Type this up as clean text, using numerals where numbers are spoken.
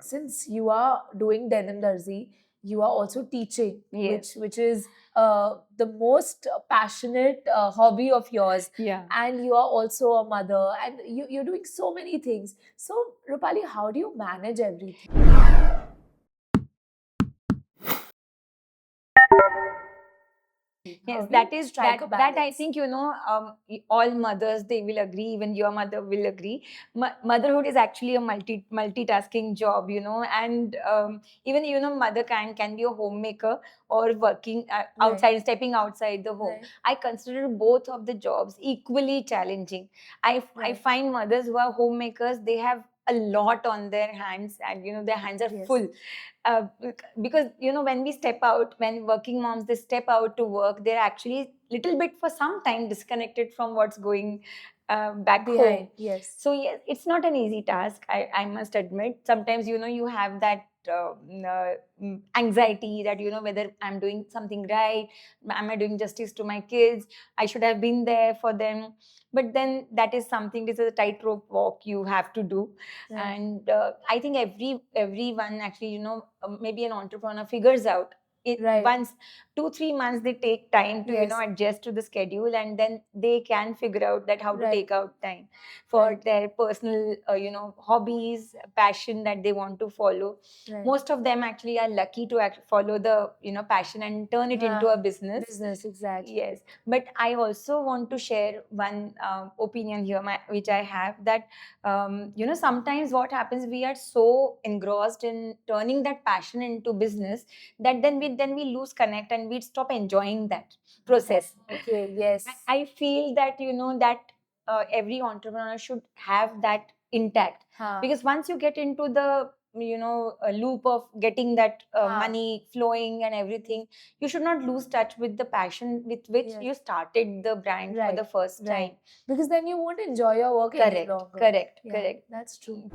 since you are doing Denim Darzi, you are also teaching, Yes. which is the most passionate hobby of yours. Yeah. And you are also a mother, and you're doing so many things. So, Rupali, how do you manage everything? How Yes, do that you is strike a that I balance? think, all mothers, they will agree, even your mother will agree. Motherhood is actually a multitasking job, and even mother can be a homemaker or working Right. outside, stepping outside the home. Right. I consider both of the jobs equally challenging. I Right. find mothers who are homemakers, they have a lot on their hands, and their hands are Yes. full, uh, because when we step out, when working moms, they step out to work, they're actually little bit for some time disconnected from what's going back home. Behind, yes. So yes, it's not an easy task, I must admit. Sometimes you have that anxiety that whether I'm doing something right, am I doing justice to my kids, I should have been there for them. But then that is something, this is a tightrope walk you have to do. Right. And I think everyone actually, maybe an entrepreneur figures out it. Right. Once 2-3 months they take time to Yes. adjust to the schedule, and then they can figure out that how to Right. take out time for Right. their personal hobbies, passion that they want to follow. Right. Most of them actually are lucky to follow the passion and turn it into a business. Business, exactly. Yes, but I also want to share one opinion here, which I have, that sometimes what happens, we are so engrossed in turning that passion into business, that then we lose connect, and we stop enjoying that process. Okay, yes. I feel that that every entrepreneur should have that intact, because once you get into the a loop of getting that money flowing and everything, you should not lose touch with the passion with which Yes. you started the brand for the first time. Because then you won't enjoy your work any Correct, longer. correct, Yeah, correct. that's true.